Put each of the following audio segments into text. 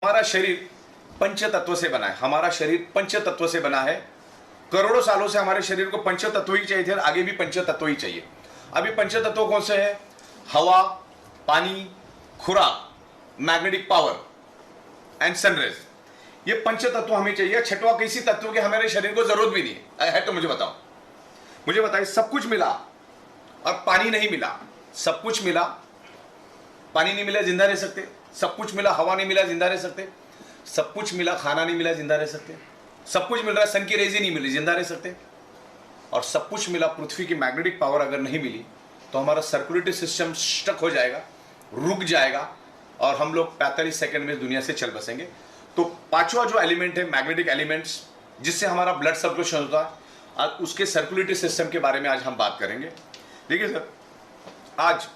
हमारा शरीर पंच तत्व से बना है। हमारा शरीर पंच तत्व से बना है। करोड़ों सालों से हमारे शरीर को पंच तत्व ही चाहिए थे और आगे भी पंच तत्व ही चाहिए। अभी पंच तत्व कौन से हैं? हवा, पानी, खुराक, मैग्नेटिक पावर एंड सनरेज। ये पंच तत्व हमें चाहिए। छठवां किसी तत्व के हमारे शरीर को जरूरत भी नहीं है। तो मुझे बताओ, मुझे बताइए, सब कुछ मिला और पानी नहीं मिला। सब कुछ मिला, पानी नहीं मिला, जिंदा रह सकते। सब कुछ मिला, हवा नहीं मिला, जिंदा रह सकते। सब कुछ मिला, खाना नहीं मिला, जिंदा रह सकते। सब कुछ मिल रहा है, सन की रेज ही नहीं मिली, जिंदा रह सकते। और सब कुछ मिला, पृथ्वी की मैग्नेटिक पावर अगर नहीं मिली तो हमारा सर्कुलेटरी सिस्टम स्टक हो जाएगा, रुक जाएगा और हम लोग 45 सेकंड में दुनिया से चल बसेंगे। तो पांचवा जो एलिमेंट है, मैग्नेटिक एलिमेंट्स, जिससे हमारा ब्लड सर्कुलेशन होता है, आज उसके सर्कुलेटरी सिस्टम के बारे में आज हम बात करेंगे। देखिए सर, आज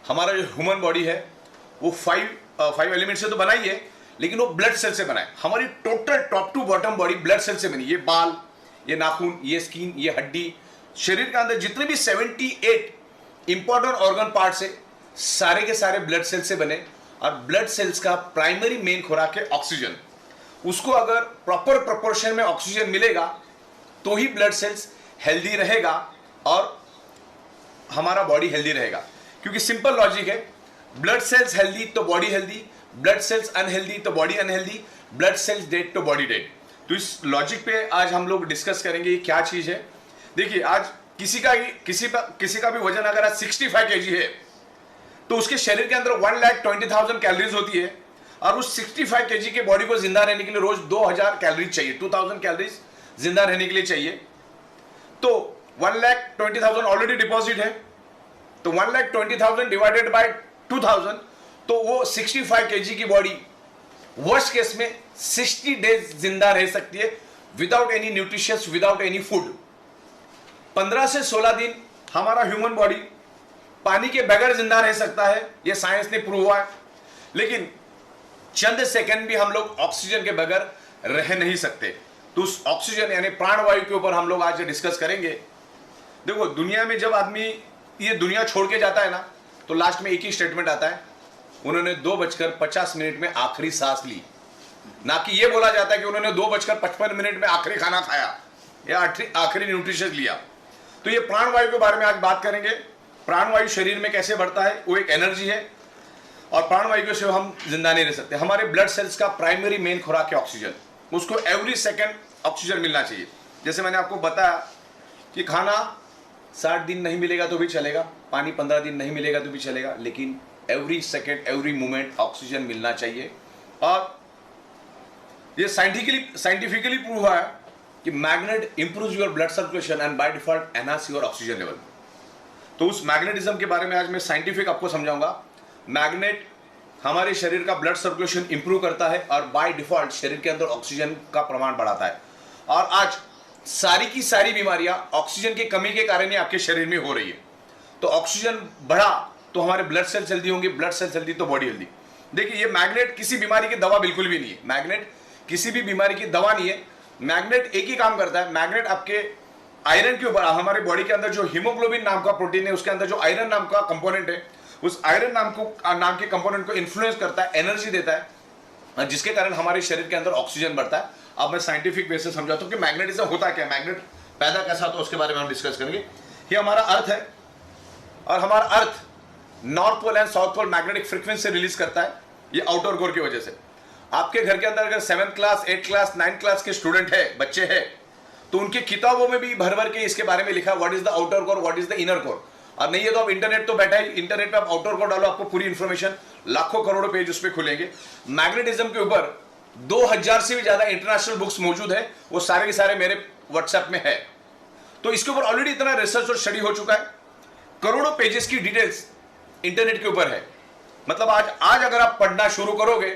हमारा जो ह्यूमन बॉडी है वो फाइव एलिमेंट से तो बना ही है, लेकिन वो ब्लड सेल से बना है। हमारी total top to bottom body blood cell से बनी। ये बाल, ये नाखून, ये स्किन, ये हड्डी, शरीर के अंदर जितने भी 78 इंपॉर्टेंट ऑर्गन पार्ट्स है, सारे के सारे ब्लड सेल से बने। और ब्लड सेल्स का प्राइमरी मेन खुराक है ऑक्सीजन। उसको अगर प्रॉपर प्रोपोर्शन में ऑक्सीजन मिलेगा तो ही ब्लड सेल्स हेल्दी रहेगा और हमारा बॉडी हेल्दी रहेगा। क्योंकि सिंपल लॉजिक है, ब्लड सेल्स हेल्दी तो body healthy, blood cells unhealthy तो body unhealthy, blood cells dead तो बॉडी डेड। तो इस लॉजिक पे आज हम लोग डिस्कस करेंगे ये क्या चीज है। देखिए, आज किसी का भी वजन अगर आज 65 kg है तो उसके शरीर के अंदर 1,20,000 कैलोरीज होती है और उस 65 kg के बॉडी को जिंदा रहने के लिए रोज 2000 कैलोरीज चाहिए, 2000 कैलोरीज जिंदा रहने के लिए चाहिए। तो 1,20,000 ऑलरेडी डिपॉजिट है, तो 1,20,000 डिवाइडेड बाय 2000, तो वो 65 kg की बॉडी वर्स्ट केस में 60 डेज जिंदा रह सकती है without any nutritious, without any food. 15 से 16 दिन हमारा ह्यूमन बॉडी पानी के बगैर जिंदा रह सकता है, यह साइंस ने प्रूव हुआ है। लेकिन चंद सेकंड भी हम लोग ऑक्सीजन के बगैर रह नहीं सकते। तो उस ऑक्सीजन यानी प्राणवायु के ऊपर हम लोग आज डिस्कस करेंगे। देखो, दुनिया में जब आदमी ये दुनिया छोड़ के जाता है ना, तो लास्ट में एक ही स्टेटमेंट आता है, उन्होंने 2:50 में आखिरी सांस ली। ना कि ये बोला जाता है कि उन्होंने 2:55 में आखिरी खाना खाया या आखिरी न्यूट्रिशन लिया। तो ये प्राणवायु के बारे में आज बात करेंगे। प्राणवायु शरीर में कैसे बढ़ता है, वो एक एनर्जी है और प्राणवायु के सिवा हम जिंदा नहीं रह सकते। हमारे ब्लड सेल्स का प्राइमरी मेन खुराक है ऑक्सीजन। उसको एवरी सेकेंड ऑक्सीजन मिलना चाहिए। जैसे मैंने आपको बताया कि खाना 60 दिन नहीं मिलेगा तो भी चलेगा, पानी 15 दिन नहीं मिलेगा तो भी चलेगा, लेकिन every second, every moment oxygen मिलना चाहिए। और ये साइंटिफिकली प्रूव हुआ है कि magnet improves your blood circulation and by default enhance your oxygen level. तो उस मैग्नेटिज्म के बारे में आज मैं साइंटिफिक आपको समझाऊंगा। मैग्नेट हमारे शरीर का ब्लड सर्कुलेशन इंप्रूव करता है और बाय डिफॉल्ट शरीर के अंदर ऑक्सीजन का प्रमाण बढ़ाता है। और आज सारी की सारी बीमारियां ऑक्सीजन की कमी के कारण ही आपके शरीर में हो रही है। तो ऑक्सीजन बढ़ा तो हमारे ब्लड सेल्स हेल्दी होंगे, ब्लड सेल्स हेल्दी तो बॉडी हेल्दी। देखिए, ये मैग्नेट किसी बीमारी की दवा बिल्कुल भी नहीं है। मैग्नेट किसी भी बीमारी की दवा नहीं है। मैग्नेट एक ही काम करता है, मैग्नेट आपके आयरन के ऊपर, हमारे बॉडी के अंदर जो हीमोग्लोबिन नाम का प्रोटीन है उसके अंदर जो आयरन नाम का कंपोनेंट है, उस आयरन नाम के कंपोनेंट को इन्फ्लुएंस करता है, एनर्जी देता है, जिसके कारण हमारे शरीर के अंदर ऑक्सीजन बढ़ता है। अब मैं साइंटिफिक वे से समझाता हूं कि मैग्नेटिज्म होता क्या है, मैग्नेट पैदा कैसा होता है, उसके बारे में हम डिस्कस करेंगे। ये हमारा अर्थ है और हमारा earth north pole and south pole magnetic frequency release करता है, ये आउटर कोर की वजह से। आपके घर के अंदर अगर 7th class, 8th class, 9th class के स्टूडेंट है, बच्चे हैं, तो उनकी किताबों में भी भर भर के इसके बारे में लिखा है, what is the outer core, what is the inner core. और नहीं है तो आप इंटरनेट तो बैठा है, इंटरनेट पे आप आउटर कोर डालो, आपको पूरी इंफॉर्मेशन, लाखों करोड़ों पेज उस पर खुलेंगे। मैग्नेटिज्म के ऊपर 2000 से भी ज्यादा इंटरनेशनल बुक्स मौजूद है, वो सारे के सारे मेरे व्हाट्सएप में है। तो इसके ऊपर ऑलरेडी इतना रिसर्च और स्टडी हो चुका है, करोड़ों पेजेस की डिटेल्स इंटरनेट के ऊपर है। मतलब आज अगर आप पढ़ना शुरू करोगे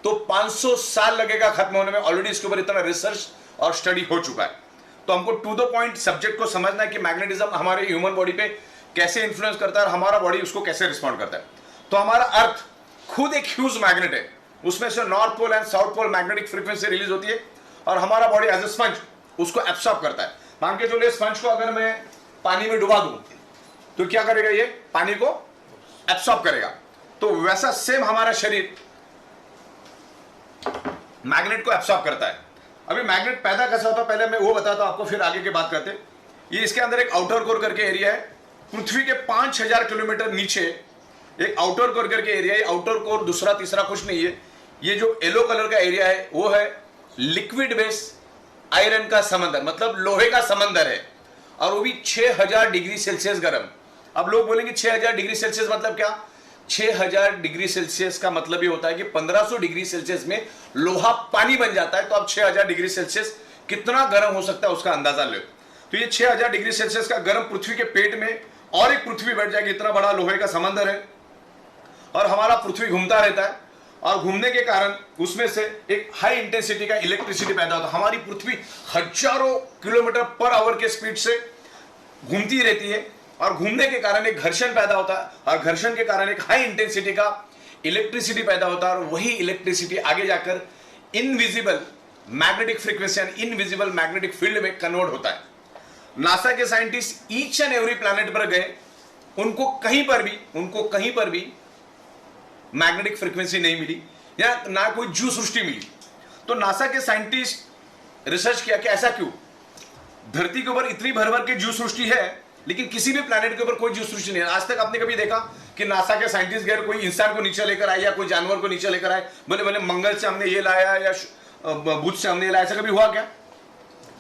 तो 500 साल लगेगा खत्म होने में। ऑलरेडी इसके ऊपर इतना रिसर्च और स्टडी हो चुका है। तो हमको टू द पॉइंट सब्जेक्ट को समझना है कि मैग्नेटिज्म हमारे ह्यूमन बॉडी पे कैसे इंफ्लुएंस करता है और हमारा बॉडी उसको कैसे रिस्पॉन्ड करता है। तो हमारा अर्थ खुद एक ह्यूज मैग्नेट है, उसमें से north pole and south pole magnetic frequency release होती है और हमारा बॉडी एज ए स्पंज उसको एब्सॉर्ब करता है। मान के चलिए, स्पंज को अगर मैं पानी में डुबा दूं तो क्या करेगा, ये पानी को एब्सॉर्ब करेगा। तो वैसा सेम हमारा शरीर मैग्नेट को एब्सॉर्ब करता है। अभी मैग्नेट पैदा कैसा होता है पहले मैं वो बताता हूं आपको, फिर आगे की बात करते हैं। ये इसके अंदर एक आउटर कोर करके एरिया है, पृथ्वी के 5000 किलोमीटर नीचे एक आउटर कोर करके एरिया है। आउटर कोर दूसरा तीसरा कुछ नहीं है, ये जो येलो कलर का एरिया है वो है लिक्विड बेस आयरन का समंदर, मतलब लोहे का समंदर है, और वो भी 6000 डिग्री सेल्सियस गर्म। अब लोग बोलेंगे 6000 डिग्री सेल्सियस मतलब क्या? 6000 डिग्री सेल्सियस का मतलब ये होता है कि 1500 डिग्री सेल्सियस में लोहा पानी बन जाता है। तो अब 6000 डिग्री सेल्सियस कितना गर्म हो सकता है उसका अंदाजा लो। तो ये 6000 डिग्री सेल्सियस का गर्म पृथ्वी के पेट में और एक पृथ्वी बैठ जाएगी, इतना बड़ा लोहे का समंदर है, और हमारा पृथ्वी घूमता रहता है, और घूमने के कारण उसमें से एक हाई इंटेंसिटी का इलेक्ट्रिसिटी पैदा होता है। हमारी पृथ्वी हजारों किलोमीटर पर आवर के स्पीड से घूमती रहती है, और घूमने के कारण एक घर्षण पैदा होता है, और घर्षण के कारण एक हाई इंटेंसिटी का इलेक्ट्रिसिटी पैदा होता है, और वही इलेक्ट्रिसिटी आगे जाकर इनविजिबल मैग्नेटिक फ्रीक्वेंसी यानी इनविजिबल मैग्नेटिक फील्ड में कन्वर्ट होता है। नासा के scientist each and every planet पर गए, उनको कहीं पर भी मैग्नेटिक फ्रीक्वेंसी नहीं मिली, या ना कोई जीव सृष्टि मिली। तो नासा के साइंटिस्ट रिसर्च किया कि ऐसा क्यों, धरती के ऊपर इतनी भर भर के जीव सृष्टि है लेकिन किसी भी प्लैनेट के ऊपर कोई जीव सृष्टि नहीं है। आज तक आपने कभी देखा कि नासा के साइंटिस्ट गए, कोई इंसान को नीचे लेकर आए या कोई जानवर को नीचे लेकर आए, बोले बोले मंगल से हमने ये लाया या बुध से हमने ये लाया, ऐसा कभी हुआ क्या?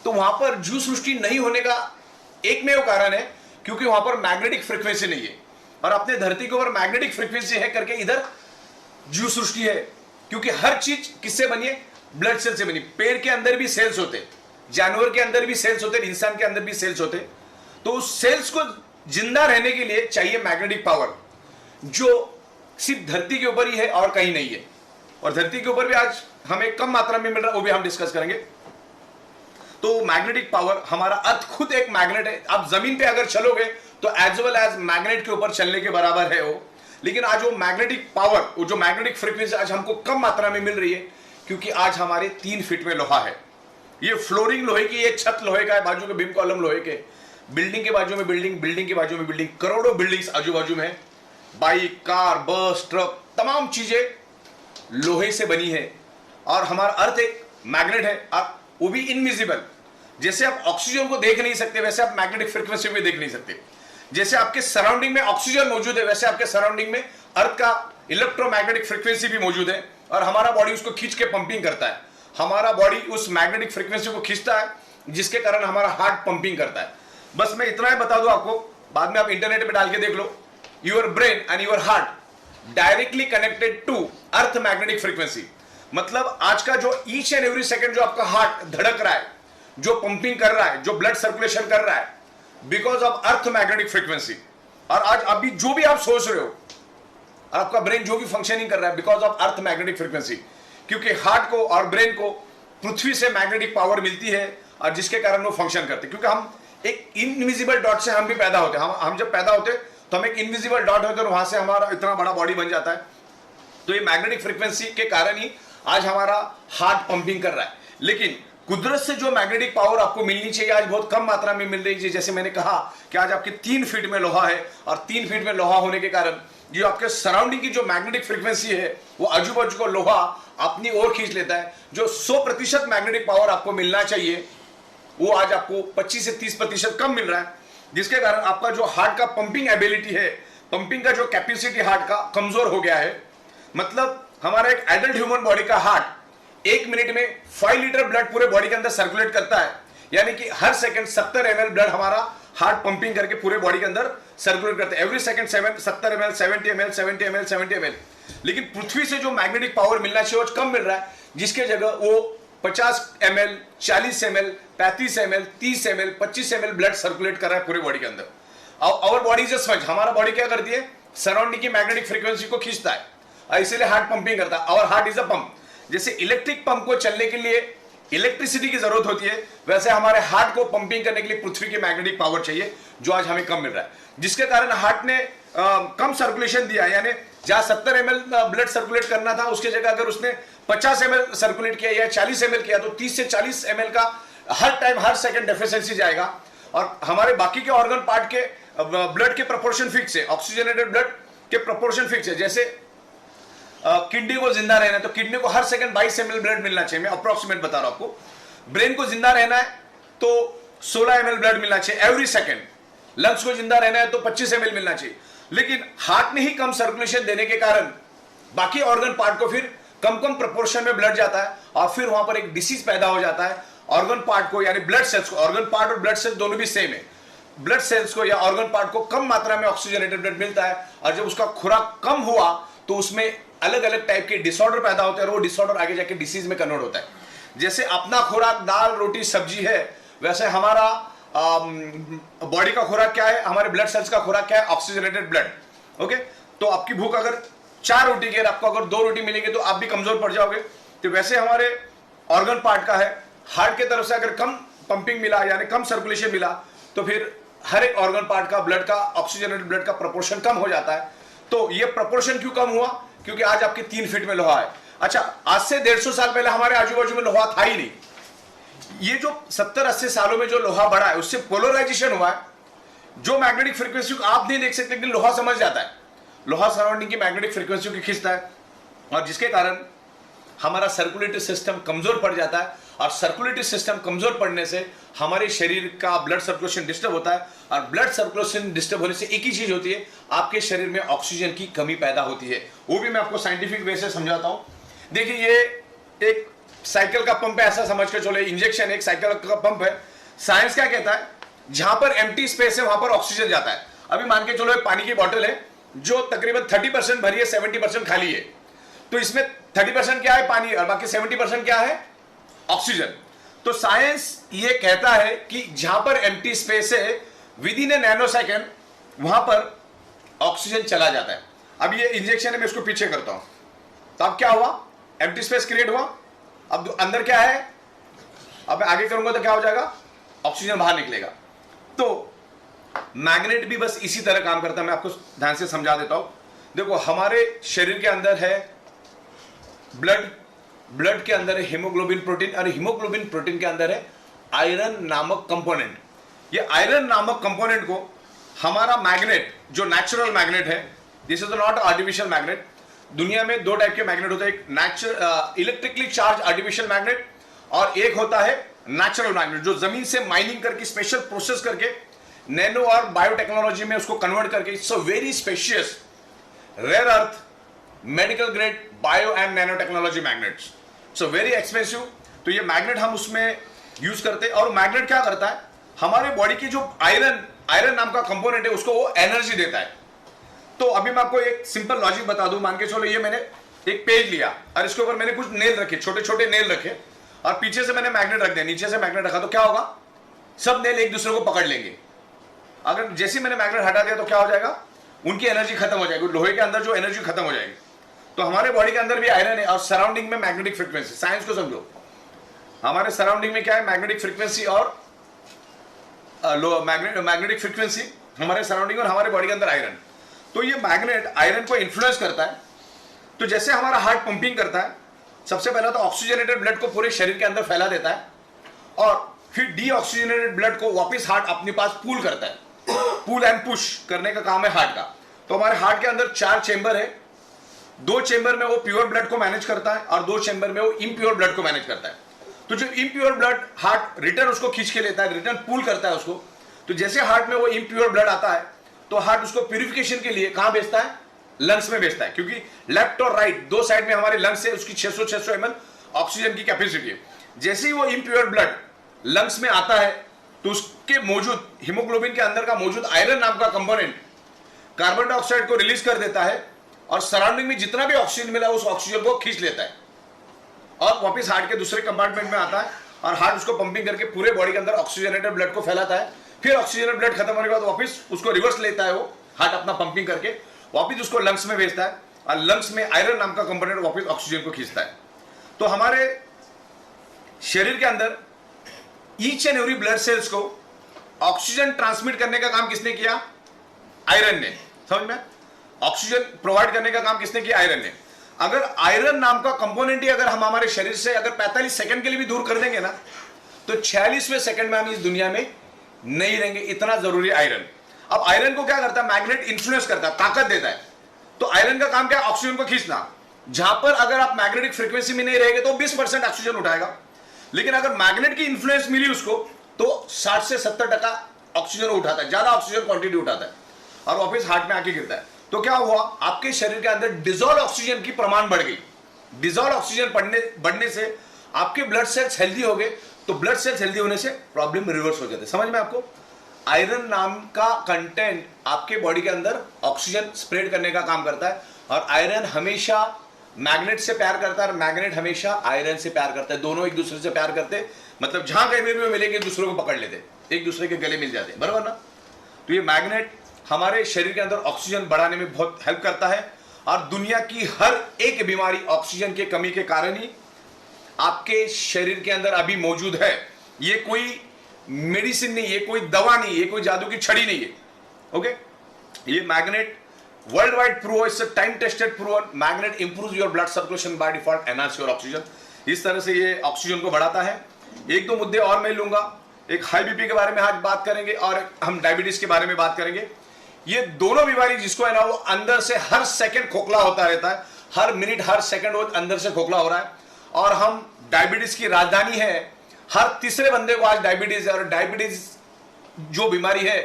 तो वहां पर जीव सृष्टि नहीं होने का एकमेव कारण है क्योंकि वहां पर मैग्नेटिक फ्रीक्वेंसी नहीं है। और अपने धरती के ऊपर मैग्नेटिक फ्रीक्वेंसी है करके इधर जीव सृष्टि है, क्योंकि हर चीज किससे बनी है? ब्लड सेल से बनी। पेड़ के अंदर भी सेल्स होते, जानवर के अंदर भी सेल्स होते, इंसान के अंदर भी सेल्स होते। तो उस सेल्स को जिंदा रहने के लिए चाहिए मैग्नेटिक पावर, जो सिर्फ धरती के ऊपर ही है और कहीं नहीं है। और धरती के ऊपर भी आज हमें कम मात्रा में मिल रहा है, वो भी हम डिस्कस करेंगे। तो मैग्नेटिक पावर, हमारा अर्थ खुद एक मैग्नेट है। आप जमीन पे अगर चलोगे तो एज वेल एज मैग्नेट के ऊपर चलने के बराबर है वो। लेकिन आज वो मैग्नेटिक पावर, वो जो मैग्नेटिक फ्रीक्वेंसी आज हमको कम मात्रा में मिल रही है क्योंकि आज हमारे 3 फीट में लोहा है। ये फ्लोरिंग लोहे की, ये छत लोहे का है, बाजू के बीम कॉलम लोहे के, बिल्डिंग के बाजू में बिल्डिंग, बिल्डिंग के बाजू में बिल्डिंग, करोड़ों बिल्डिंग्स आजू बाजू में, बाइक, कार, बस, ट्रक, तमाम चीजें लोहे से बनी है। और हमारा अर्थ एक मैग्नेट है, आप वो भी इनविजिबल। जैसे आप ऑक्सीजन को देख नहीं सकते वैसे आप मैग्नेटिक फ्रीक्वेंसी को देख नहीं सकते। जैसे आपके सराउंडिंग में ऑक्सीजन मौजूद है वैसे आपके सराउंडिंग में अर्थ का इलेक्ट्रोमैग्नेटिक फ्रीक्वेंसी भी मौजूद है, और हमारा बॉडी उसको खींच के पंपिंग करता है। हमारा बॉडी उस मैग्नेटिक फ्रीक्वेंसी को खींचता है जिसके कारण हमारा हार्ट पंपिंग करता है। बस मैं इतना ही बता दूं आपको, बाद में आप इंटरनेट पे डाल के देख लो। Your brain and your heart directly connected to earth magnetic frequency. मतलब आज का जो ईच एंड एवरी सेकंड जो आपका हार्ट धड़क रहा है, जो पंपिंग कर रहा है, जो ब्लड सर्कुलेशन कर रहा है, because of earth magnetic frequency. और आज अभी जो भी आप सोच रहे हो, आपका ब्रेन जो भी फंक्शनिंग कर रहा है, because of earth magnetic frequency. क्योंकि हार्ट को और ब्रेन को पृथ्वी से मैग्नेटिक पावर मिलती है, और जिसके कारण वो फंक्शन करते हैं। क्योंकि हम एक इनविजिबल डॉट से हम भी पैदा होते हैं। हम जब पैदा होते तो हम एक इनविजिबल डॉट होते हैं, और वहां से हमारा इतना बड़ा बॉडी बन जाता है। तो ये मैग्नेटिक फ्रीक्वेंसी के कारण ही आज हमारा हार्ट पंपिंग कर रहा है। लेकिन कुदरत से जो मैग्नेटिक पावर आपको मिलनी चाहिए आज बहुत कम मात्रा में मिल रही है। जैसे मैंने कहा कि आज आपके 3 फीट में लोहा है, और 3 फीट में लोहा होने के कारण जो आपके सराउंडिंग की जो मैग्नेटिक फ्रीक्वेंसी है वो आजू बाजू को लोहा अपनी ओर खींच लेता है। जो 100% मैग्नेटिक पावर आपको मिलना चाहिए वो आज आपको 25 से 30% कम मिल रहा है, जिसके कारण आपका जो हार्ट का पंपिंग एबिलिटी है, पंपिंग का जो कैपेसिटी हार्ट का कमजोर हो गया है। मतलब हमारा एक एडल्ट ह्यूमन बॉडी का हार्ट 1 मिनट में 5 लीटर ब्लड पूरे बॉडी के अंदर सर्कुलेट करता है, यानी कि हर सेकंड 70 ml ब्लड हमारा हार्ट पंपिंग करके पूरे बॉडी के अंदर सर्कुलेट करता है। Every second 70 ml, 70 ml, 70 ml, 70 ml। लेकिन पृथ्वी से जो मैग्नेटिक पावर मिलना चाहिए वो कम मिल रहा है, जिसके जगह वो 50 ml, 40 ml, 35 ml, 30 ml, 25 ml blood circulate कर रहा है पूरे बॉडी के अंदर। Our body is a sponge. हमारा बॉडी क्या करती है? सराउंडिंग की मैग्नेटिक फ्रीक्वेंसी को खींचता है, इसीलिए हार्ट पंपिंग करता है। Our heart is a pump. जैसे इलेक्ट्रिक पंप को चलने के लिए इलेक्ट्रिसिटी की जरूरत होती है, वैसे हमारे हार्ट को पंपिंग करने के लिए पृथ्वी की मैग्नेटिक पावर चाहिए, जो आज हमें कम मिल रहा है। जिसके कारण हार्ट ने कम सर्कुलेशन दिया, यानी जहां 70 ml ब्लड सर्कुलेट करना था उसके जगह अगर उसने 50 ml सर्कुलेट किया या 40 ml किया, तो 30 से 40 ml का हर टाइम हर सेकंड डेफिशिएंसी जाएगा। और हमारे बाकी के ऑर्गन पार्ट के ब्लड के प्रोपोर्शन फिक्स है, ऑक्सीजनेटेड ब्लड के प्रोपोर्शन फिक्स है। जैसे किडनी को जिंदा रहना है तो किडनी को हर सेकंड 22 ml ब्लड मिलना चाहिए, मैं अप्रोक्सीमेट बता रहा हूं आपको। ब्रेन को जिंदा रहना है तो 16 ml ब्लड मिलना चाहिए एवरी सेकंड। लंग्स को जिंदा रहना है तो 25 ml मिलना चाहिए। लेकिन हार्ट में ही कम सर्कुलेशन देने के कारण बाकी ऑर्गन पार्ट को फिर कम कम प्रोपोर्शन में ब्लड जाता है और फिर वहां पर एक डिसीज पैदा हो जाता है। ऑर्गन पार्ट को यानी ब्लड सेल्स को, ऑर्गन पार्ट और ब्लड सेल्स दोनों भी सेम है, ब्लड सेल्स को या ऑर्गन पार्ट को कम मात्रा में ऑक्सीजनेटेड ब्लड मिलता है और जब उसका खुराक कम हुआ तो उसमें अलग अलग टाइप के डिसऑर्डर पैदा होते हैं और वो डिसऑर्डर आगे जाके डिसीज में कन्वर्ट होता है। जैसे अपना खुराक दाल रोटी सब्जी है, वैसे हमारा बॉडी का खुराक क्या है, हमारे ब्लड सेल्स का खुराक क्या है, ऑक्सीजनेटेड ब्लड। ओके, तो आपकी भूख अगर 4 रोटी की है, आपको अगर 2 रोटी मिलेगी तो आप भी कमजोर पड़ जाओगे। तो वैसे हमारे ऑर्गन पार्ट का है, हार्ट की तरफ से अगर कम पंपिंग मिला यानी कम सर्कुलेशन मिला तो फिर हर एक ऑर्गन पार्ट का ब्लड का ऑक्सीजनेटेड ब्लड का प्रोपोर्शन कम हो जाता है। तो ये प्रोपोर्शन क्यों कम हुआ? क्योंकि आज आपके 3 फीट में लोहा है। अच्छा, आज से 150 साल पहले हमारे आजू बाजू में लोहा था ही नहीं। ये जो 70-80 सालों में जो लोहा बढ़ा है उससे पोलराइजेशन हुआ है। जो मैग्नेटिक फ्रीक्वेंसी को आप नहीं देख सकते लेकिन लोहा समझ जाता है, लोहा सराउंडिंग की मैग्नेटिक फ्रीक्वेंसी को खींचता है और जिसके कारण हमारा सर्कुलेटरी सिस्टम कमजोर पड़ जाता है और सर्कुलेटरी सिस्टम कमजोर पड़ने से हमारे शरीर का ब्लड सर्कुलेशन डिस्टर्ब होता है और ब्लड सर्कुलेशन डिस्टर्ब होने से एक ही चीज होती है, आपके शरीर में ऑक्सीजन की कमी पैदा होती है। वो भी मैं आपको साइंटिफिक वे से समझाता हूं। देखिए, ये एक साइकिल का पंप है, ऐसा समझ के चलो, इंजेक्शन एक साइकिल का पंप है। साइंस क्या कहता है, जहां पर एम्प्टी स्पेस है वहां पर ऑक्सीजन जाता है। अभी मान के चलो एक पानी की बोतल है जो तकरीबन 30% भरी है, 70% खाली है, तो इसमें 30% क्या है, पानी, और बाकी 70% क्या है, ऑक्सीजन। तो साइंस ये कहता है कि जहां पर एम्प्टी स्पेस है with in A nano second वहां पर ऑक्सीजन चला जाता है। अब ये इंजेक्शन है, मैं इसको पीछे करता हूं तो अब क्या हुआ, एम्प्टी स्पेस क्रिएट हुआ। अब अंदर क्या है, अब मैं आगे करूंगा तो क्या हो जाएगा, ऑक्सीजन बाहर निकलेगा। तो मैग्नेट भी बस इसी तरह काम करता है। मैं आपको ध्यान से समझा देता हूं। देखो, हमारे शरीर के अंदर है ब्लड, ब्लड के अंदर है हीमोग्लोबिन प्रोटीन और हीमोग्लोबिन प्रोटीन के अंदर है आयरन नामक कंपोनेंट। ये आयरन नामक कंपोनेंट को हमारा मैग्नेट, जो नेचुरल मैग्नेट है, this is not artificial magnet. दुनिया में 2 टाइप के मैग्नेट होते हैं, एक natural electrically charge artificial magnet और एक होता है नेचुरल मैग्नेट जो जमीन से माइनिंग करके स्पेशल प्रोसेस करके नैनो और बायोटेक्नोलॉजी में उसको कन्वर्ट करके, it's a very specious rare earth medical grade bio and nano technology magnets, so very expensive. तो ये मैग्नेट हम उसमें यूज करते हैं और मैग्नेट क्या करता है, हमारे बॉडी की जो आयरन नाम का कंपोनेंट है उसको वो एनर्जी देता है। तो अभी मैं आपको एक सिंपल लॉजिक बता दूं। मान के चलो ये मैंने एक पेज लिया और इसके ऊपर मैंने कुछ नेल रखे, छोटे छोटे नेल रखे और पीछे से मैंने मैग्नेट रख दिया, नीचे से मैग्नेट रखा, तो क्या होगा, सब नेल एक दूसरे को पकड़ लेंगे। अगर जैसे मैंने मैग्नेट हटा दिया तो क्या हो जाएगा, उनकी एनर्जी खत्म हो जाएगी, लोहे के अंदर जो एनर्जी खत्म हो जाएगी। तो हमारे बॉडी के अंदर भी आयरन है और सराउंडिंग में मैग्नेटिक फ्रीक्वेंसी। साइंस को समझो, हमारे सराउंडिंग में क्या है, मैग्नेटिक फ्रीक्वेंसी और मैग्नेटिक फ्रीक्वेंसी हमारे सराउंडिंग और हमारे बॉडी के अंदर आयरन। तो ये मैग्नेट आयरन को इन्फ्लुएंस करता है। तो जैसे हमारा हार्ट पंपिंग करता है, सबसे पहला तो ऑक्सीजनेटेड ब्लड को पूरे शरीर के अंदर फैला देता है और फिर डीऑक्सीजनेटेड ब्लड को वापस हार्ट अपने पास पूल करता है। पुल एंड पुश करने का काम है हार्ट का। तो हमारे हार्ट के अंदर 4 चेंबर है, 2 चेंबर में वो प्योर ब्लड को मैनेज करता है और 2 चेंबर में वो इम्प्योर ब्लड को मैनेज करता है। तो जो इम्प्योर ब्लड हार्ट रिटर्न उसको खींच के लेता है, रिटर्न पुल करता है उसको। तो जैसे हार्ट में वो इम्प्योर ब्लड आता है तो हार्ट उसको प्यूरिफिकेशन के लिए कहां भेजता है, लंग्स में भेजता है, क्योंकि लेफ्ट और राइट 2 साइड में हमारे लंग्स है, उसकी 600 ml ऑक्सीजन की कैपेसिटी है। जैसे ही वो इम्प्योर ब्लड लंग्स में आता है तो उसके मौजूद हीमोग्लोबिन के अंदर का मौजूद आयरन नाम का कंपोनेंट कार्बन डाइऑक्साइड को रिलीज कर देता है और सराउंडिंग में जितना भी ऑक्सीजन मिला उस ऑक्सीजन को खींच लेता है और वापस हार्ट के दूसरे कंपार्टमेंट में आता है और हार्ट उसको पंपिंग करके पूरे बॉडी के अंदर ऑक्सीजनेटेड ब्लड को फैलाता है। फिर ऑक्सीजनेटेड ब्लड खत्म होने के बाद वापस उसको रिवर्स लेता है, वो हार्ट अपना पंपिंग करके वापस उसको लंग्स में भेजता है और लंग्स में आयरन नाम का कंपोनेंट वापस ऑक्सीजन को खींचता है। तो हमारे शरीर के अंदर each and every blood cells को ऑक्सीजन ट्रांसमिट करने का काम किसने किया, आयरन ने। समझ में, ऑक्सीजन प्रोवाइड करने का काम किसने किया, आयरन ने। अगर आयरन नाम का कंपोनेंट ही अगर हम हमारे शरीर से अगर 45 सेकंड के लिए भी दूर कर देंगे ना तो 46वें सेकंड में हम इस दुनिया में नहीं रहेंगे, इतना जरूरी आयरन। अब आयरन को क्या करता है, मैग्नेट इन्फ्लुएंस करता है, ताकत देता है। तो आयरन का काम क्या है, ऑक्सीजन को खींचना। जहां पर अगर आप मैग्नेटिक फ्रीक्वेंसी में नहीं रहेंगे तो 20% ऑक्सीजन उठाएगा, लेकिन अगर मैग्नेट की इन्फ्लुएंस मिली उसको तो 60 से 70% ऑक्सीजन उठाता है, ज्यादा ऑक्सीजन क्वांटिटी उठाता है और वापस हार्ट में आके गिरता है। तो क्या हुआ, आपके शरीर के अंदर डिजोल्व ऑक्सीजन की प्रमाण बढ़ गई। डिजोल्व ऑक्सीजन बढ़ने से आपके ब्लड सेल्स हेल्दी हो गए, तो ब्लड सेल्स हेल्दी होने से प्रॉब्लम रिवर्स हो जाते। समझ में आपको? आयरन नाम का कंटेंट आपके बॉडी के अंदर ऑक्सीजन स्प्रेड करने का काम करता है, और आयरन हमेशा मैग्नेट से प्यार करता है और मैग्नेट हमेशा आयरन से प्यार करता है। दोनों एक दूसरे से प्यार करते, मतलब जहां कहीं भी मिलेंगे एक दूसरे को पकड़ लेते, एक दूसरे के गले मिल जाते, बराबर ना? तो ये मैग्नेट हमारे शरीर के अंदर ऑक्सीजन बढ़ाने में बहुत हेल्प करता है, और दुनिया की हर एक बीमारी ऑक्सीजन की कमी के कारण ही आपके शरीर के अंदर अभी मौजूद है। ये कोई मेडिसिन नहीं, ये कोई दवा नहीं, ये कोई जादू की छड़ी नहीं है। ओके, ये magnet world wide prove, it's time tested proven, magnet improves your blood circulation by default, enhance your oxygen. इस तरह से ये ऑक्सीजन को बढ़ाता है। एक दो मुद्दे और मैं लूंगा, एक हाई बीपी के बारे में आज बात करेंगे और हम डायबिटीज के बारे में बात करेंगे। ये दोनों बीमारी जिसको है ना, वो अंदर से हर सेकंड खोखला होता रहता है, हर मिनट हर सेकंड वो अंदर से खोखला हो रहा है, और हम डायबिटीज की राजधानी है। हर तीसरे बंदे को आज डायबिटीज है, और डायबिटीज जो बीमारी है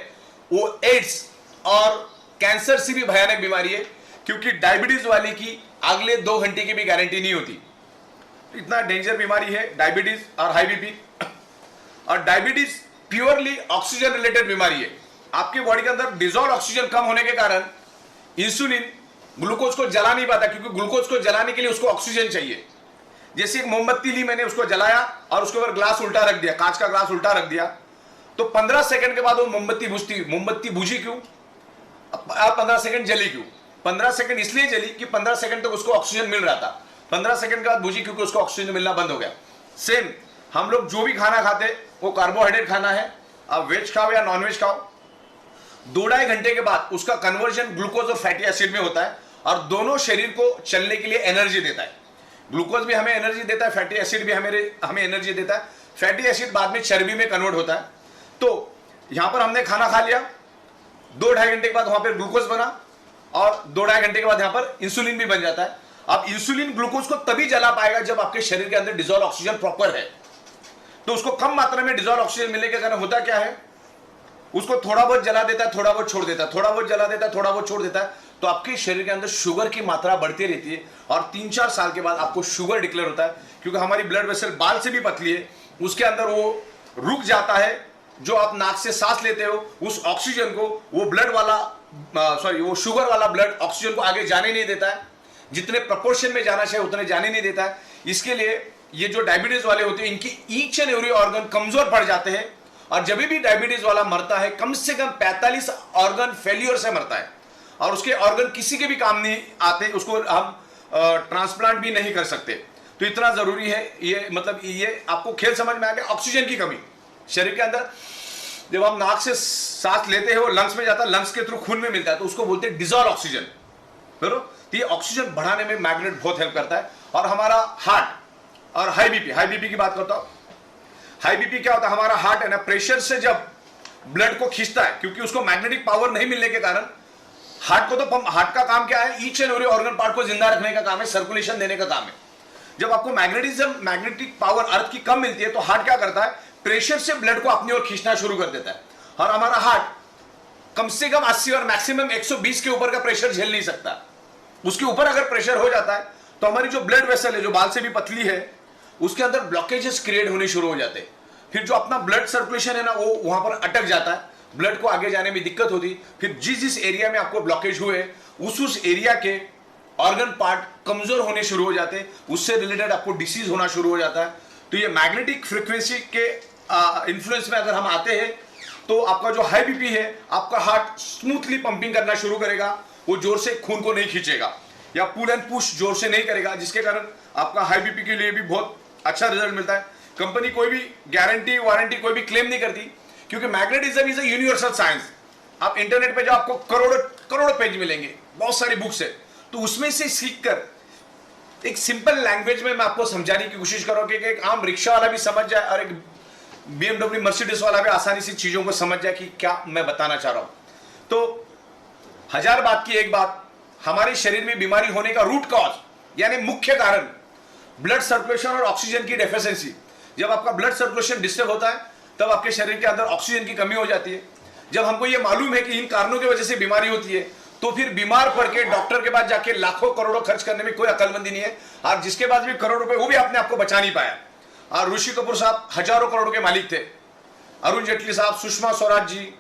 वो एड्स और कैंसर से भी भयानक बीमारी है, क्योंकि डायबिटीज वाले की अगले 2 घंटे की भी गारंटी नहीं होती। इतना डेंजर बीमारी है डायबिटीज और हाई बीपी। और डायबिटीज प्योरली ऑक्सीजन रिलेटेड बीमारी है। आपके बॉडी के अंदर डिजोल्व ऑक्सीजन कम होने के कारण इंसुलिन ग्लूकोज को जला नहीं पाता, क्योंकि ग्लूकोज को जलाने के लिए उसको ऑक्सीजन चाहिए। जैसे एक मोमबत्ती ली मैंने, उसको जलाया और उसके ऊपर ग्लास उल्टा रख दिया, कांच का ग्लास उल्टा रख दिया, तो 15 सेकंड के बाद वो मोमबत्ती बुझती। मोमबत्ती बुझी क्यों? 15 सेकंड जली क्यों? 15 सेकंड इसलिए जली कि 15 सेकंड तक उसको ऑक्सीजन मिल रहा था, 15 सेकंड के बाद बुझी क्योंकि उसको ऑक्सीजन मिलना बंद हो गया। सेम हम लोग जो भी खाना खाते वो कार्बोहाइड्रेट खाना है, आप वेज खाओ या नॉन वेज खाओ, 2-2.5 घंटे के बाद उसका कन्वर्जन ग्लूकोज और फैटी एसिड में होता है, और दोनों शरीर को चलने के लिए एनर्जी देता है। ग्लूकोज भी हमें एनर्जी देता है, फैटी एसिड भी हमें एनर्जी देता है। फैटी एसिड बाद में चर्बी में कन्वर्ट होता है। तो यहां पर हमने खाना खा लिया, 2-2.5 घंटे के बाद वहां पर ग्लूकोज बना, और 2-2.5 घंटे के बाद यहां पर इंसुलिन भी बन जाता है। अब इंसुलिन ग्लूकोज को तभी जला पाएगा जब आपके शरीर के अंदर डिजोल्व ऑक्सीजन प्रॉपर है। तो उसको कम मात्रा में डिजोल्व ऑक्सीजन मिलने के कारण होता क्या है, उसको थोड़ा बहुत जला देता है, थोड़ा बहुत छोड़ देता है, थोड़ा बहुत जला देता है, थोड़ा बहुत छोड़ देता है। तो आपके शरीर के अंदर शुगर की मात्रा बढ़ती रहती है, और 3-4 साल के बाद आपको शुगर डिक्लेयर होता है, क्योंकि हमारी ब्लड वेसल बाल से भी पतली है, उसके अंदर वो रुक जाता है। जो आप नाक से सांस लेते हो उस ऑक्सीजन को वो ब्लड वाला वो शुगर वाला ब्लड ऑक्सीजन को आगे जाने नहीं देता है, जितने प्रपोर्शन में जाना चाहिए उतने जाने नहीं देता है। इसके लिए ये जो डायबिटीज वाले होते हैं इनकी ईच एंड एवरी ऑर्गन कमजोर पड़ जाते हैं, और जब भी डायबिटीज वाला मरता है कम से कम 45 ऑर्गन फेल्योर से मरता है, और उसके ऑर्गन किसी के भी काम नहीं आते, उसको हम ट्रांसप्लांट भी नहीं कर सकते। तो इतना जरूरी है ये, मतलब ये आपको खेल समझ में आ गया। ऑक्सीजन की कमी शरीर के अंदर, जब हम नाक से सांस लेते हैं वो लंग्स में जाता है, लंग्स के थ्रू खून में मिलता है, तो उसको बोलते हैं डिजोल्व ऑक्सीजन, बरोबर? तो ये ऑक्सीजन बढ़ाने में मैग्नेट बहुत हेल्प करता है। और हमारा हार्ट और हाई बीपी की बात करता हूं। हाई बीपी क्या होता है, हमारा हार्ट है ना, प्रेशर से जब ब्लड को खींचता है, क्योंकि उसको मैग्नेटिक पावर नहीं मिलने के कारण हार्ट को तो पंप, हार्ट का काम क्या है, each and every organ part को जिंदा रखने का काम है, सर्कुलेशन देने का काम है। जब आपको मैग्नेटिक पावर अर्थ की कम मिलती है, तो हार्ट क्या करता है, प्रेशर से ब्लड को अपनी ओर खींचना शुरू कर देता है। और हमारा हार्ट कम से कम 80 और मैक्सिमम 120 के ऊपर का प्रेशर झेल नहीं सकता। उसके ऊपर अगर प्रेशर हो जाता है तो हमारी जो ब्लड वेसल है, जो बाल से भी पतली है, उसके अंदर ब्लॉकेजेस क्रिएट होने शुरू हो जाते हैं। फिर जो अपना ब्लड सर्कुलेशन है ना, वो वहां पर अटक जाता है, ब्लड को आगे जाने में दिक्कत होती। फिर जिस एरिया में आपको ब्लॉकेज हुए उस एरिया के ऑर्गन पार्ट कमजोर होने शुरू हो जाते हैं, उससे रिलेटेड आपको डिसीज होना शुरू हो जाता है। तो ये मैग्नेटिक फ्रीक्वेंसी के इन्फ्लुएंस में अगर हम आते हैं तो आपका जो हाई बीपी है, आपका हार्ट स्मूथली पंपिंग करना शुरू करेगा, वो जोर से खून को नहीं खींचेगा या पुल एंड पुश जोर से नहीं करेगा, जिसके कारण आपका हाई बीपी के लिए भी बहुत अच्छा रिजल्ट मिलता है। कंपनी कोई भी गारंटी वारंटी कोई भी क्लेम नहीं करती, क्योंकि magnetism is a universal science. आप इंटरनेट पे जो आपको करोड़ों पेज मिलेंगे, बहुत सारी बुक्स है, तो उसमें से सीखकर एक सिंपल लैंग्वेज में मैं आपको समझाने की कोशिश करूंगा कि एक आम रिक्शा वाला भी समझ जाए और एक BMW मर्सिडीज वाला भी आसानी से चीजों को समझ जाए कि क्या मैं बताना चाह रहा हूं। तो 1000 बात की एक बात, हमारे शरीर में बीमारी होने का रूट कॉज यानी मुख्य कारण ब्लड सर्कुलेशन और ऑक्सीजन की डेफिशिएंसी। जब आपका ब्लड सर्कुलेशन डिस्टर्ब होता है तब आपके शरीर के अंदर ऑक्सीजन की कमी हो जाती है। जब हमको ये मालूम है कि इन कारणों की वजह से बीमारी होती है तो फिर बीमार पड़ के डॉक्टर के पास जाके लाखों करोड़ों खर्च करने में कोई अकलमंदी नहीं है। और जिसके पास भी करोड़ रुपए वो भी अपने आप को बचा नहीं पाया। और ऋषि कपूर साहब हजारों करोड़ के मालिक थे, अरुण जेटली साहब, सुषमा स्वराज जी,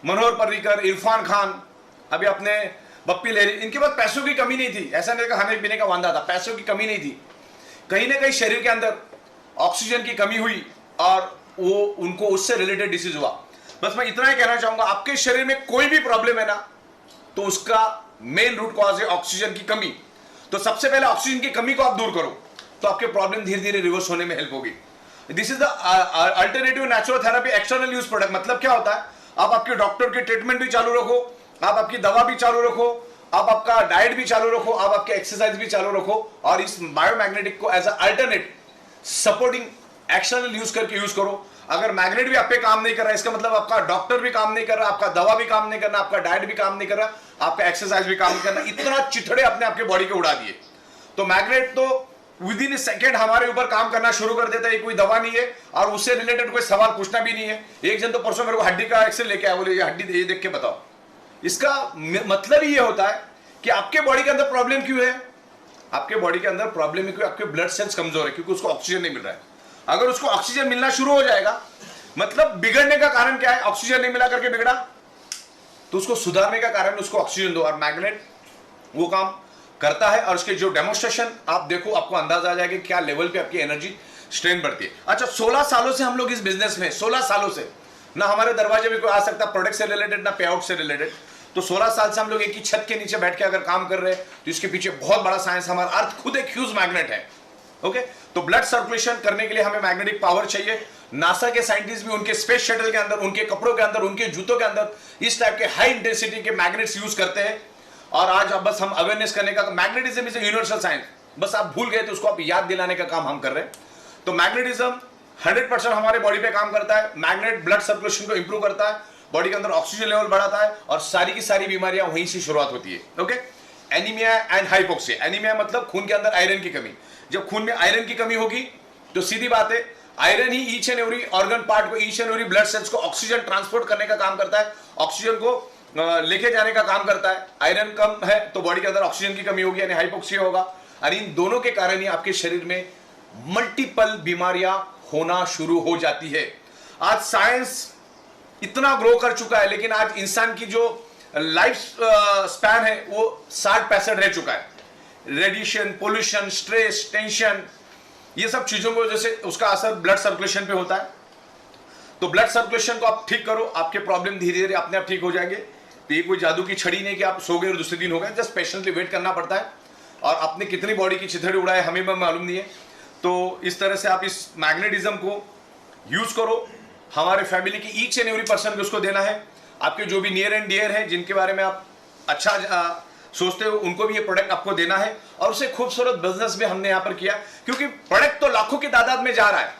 मनोहर पर्रिकर, इरफान खान, अभी अपने बप्पी लहरी, इनके पास पैसों की कमी नहीं थी। ऐसा नहीं खाने पीने का वांदा था, पैसों की कमी नहीं थी। कहीं ना कहीं शरीर के अंदर ऑक्सीजन की कमी हुई और वो उनको उससे रिलेटेड डिसीज हुआ। बस मैं इतना ही कहना चाहूंगा, आपके शरीर में कोई भी प्रॉब्लम है ना तो उसका मेन रूट कॉज है ऑक्सीजन की कमी। तो सबसे पहले ऑक्सीजन की कमी को आप दूर करो तो आपके प्रॉब्लम धीरे धीरे रिवर्स होने में हेल्प होगी। This is the alternative naturotherapy external use product. मतलब क्या होता है, आप आपके डॉक्टर की ट्रीटमेंट भी चालू रखो, आप आपकी दवा भी चालू रखो, आप आपका डाइट भी चालू रखो, आप आपके एक्सरसाइज भी चालू रखो और इस बायोमैग्नेटिक को as a alternate supporting external use करके यूज करो। अगर मैग्नेट भी आप पे काम नहीं कर रहा है इसका मतलब आपका डॉक्टर भी काम नहीं कर रहा, आपका दवा भी काम नहीं करना, आपका डाइट भी काम नहीं कर रहा, आपका एक्सरसाइज भी काम नहीं करना। इतना चिथड़े अपने आपके बॉडी के उड़ा दिए। तो मैग्नेट तो विद इन सेकंड हमारे ऊपर काम करना शुरू कर देता है। कोई दवा नहीं है और उससे रिलेटेड कोई सवाल पूछना भी नहीं है। एक जन तो परसों मेरे को हड्डी का एक्सरे लेके आया, बोले ये हड्डी ये देख के बताओ। इसका मतलब ही ये होता है कि आपके बॉडी के अंदर प्रॉब्लम क्यों है। आपके बॉडी के अंदर प्रॉब्लम है क्योंकि आपके ब्लड सेल्स कमजोर है, क्योंकि उसको ऑक्सीजन नहीं मिल रहा है। अगर उसको ऑक्सीजन मिलना शुरू हो जाएगा, मतलब बिगड़ने का कारण क्या है, ऑक्सीजन नहीं मिला करके बिगड़ा, तो उसको सुधारने का कारण उसको ऑक्सीजन दो। और मैग्नेट वो काम करता है और उसके जो डेमोन्स्ट्रेशन आप देखो आपको अंदाजा आ जाएगा कि क्या लेवल पे आपकी एनर्जी स्ट्रेंथ बढ़ती है। अच्छा, 16 सालों से हम लोग इस बिजनेस में, 16 सालों से ना हमारे दरवाजे में कोई आ सकता प्रोडक्ट से रिलेटेड ना पे आउट से रिलेटेड। तो 16 साल से हम लोग एक ही छत के नीचे बैठ के अगर काम कर रहे हैं तो इसके पीछे बहुत बड़ा साइंस। हमारा अर्थ खुद एक ह्यूज मैग्नेट है। ओके, तो ब्लड सर्कुलेशन करने के लिए हमें मैग्नेटिक पावर चाहिए। नासा के साइंटिस्ट भी उनके स्पेस शटल के अंदर, उनके कपड़ों के अंदर, उनके जूतों के अंदर इस टाइप के हाई इंटेंसिटी के मैग्नेट्स यूज करते हैं। और आज अब बस हम अवेयरनेस करने का, मैग्नेटिज्म इज यूनिवर्सल साइंस, बस आप भूल गए तो उसको आप याद दिलाने का काम हम कर रहे हैं। तो मैग्नेटिज्म 100% हमारे बॉडी पे काम करता है। मैग्नेट ब्लड सर्कुलेशन को इंप्रूव करता है, बॉडी के अंदर ऑक्सीजन लेवल बढ़ाता है और सारी की सारी बीमारियां वहीं से शुरुआत होती है। Okay, anaemia and hypoxia. Anaemia मतलब खून के अंदर आयरन की कमी। जब खून में आयरन की कमी होगी तो सीधी बात है, आयरन ही each and every organ part को, each and every blood cells को ऑक्सीजन ट्रांसपोर्ट करने का काम करता है, ऑक्सीजन को लेके जाने का काम करता है। आयरन कम है तो बॉडी के अंदर ऑक्सीजन की कमी होगी यानी हाइपोक्सिया होगा। और इन दोनों के कारण ही आपके शरीर में मल्टीपल बीमारियां होना शुरू हो जाती है। आज साइंस इतना ग्रो कर चुका है लेकिन आज इंसान की जो लाइफ स्पैन है वो 60-65 रह चुका है। रेडिएशन, पोल्यूशन, स्ट्रेस, टेंशन, ये सब चीजों की वजह से उसका असर ब्लड सर्कुलेशन पे होता है। तो ब्लड सर्कुलेशन को आप ठीक करो, आपके प्रॉब्लम धीरे धीरे अपने आप ठीक हो जाएंगे। तो ये कोई जादू की छड़ी नहीं कि आप सो गए और दूसरे दिन हो गए, जस्ट पेशेंटली वेट करना पड़ता है। और अपने कितनी बॉडी की चिथड़ी उड़ाए हमें भी मालूम नहीं है। तो इस तरह से आप इस मैग्नेटिज्म को यूज करो। हमारे फैमिली की ईच एंड एवरी पर्सन को उसको देना है। आपके जो भी नियर एंड डियर है, जिनके बारे में आप अच्छा सोचते हो, उनको भी ये प्रोडक्ट आपको देना है। और उसे खूबसूरत बिजनेस में हमने यहाँ पर किया, क्योंकि प्रोडक्ट तो लाखों की तादाद में जा रहा है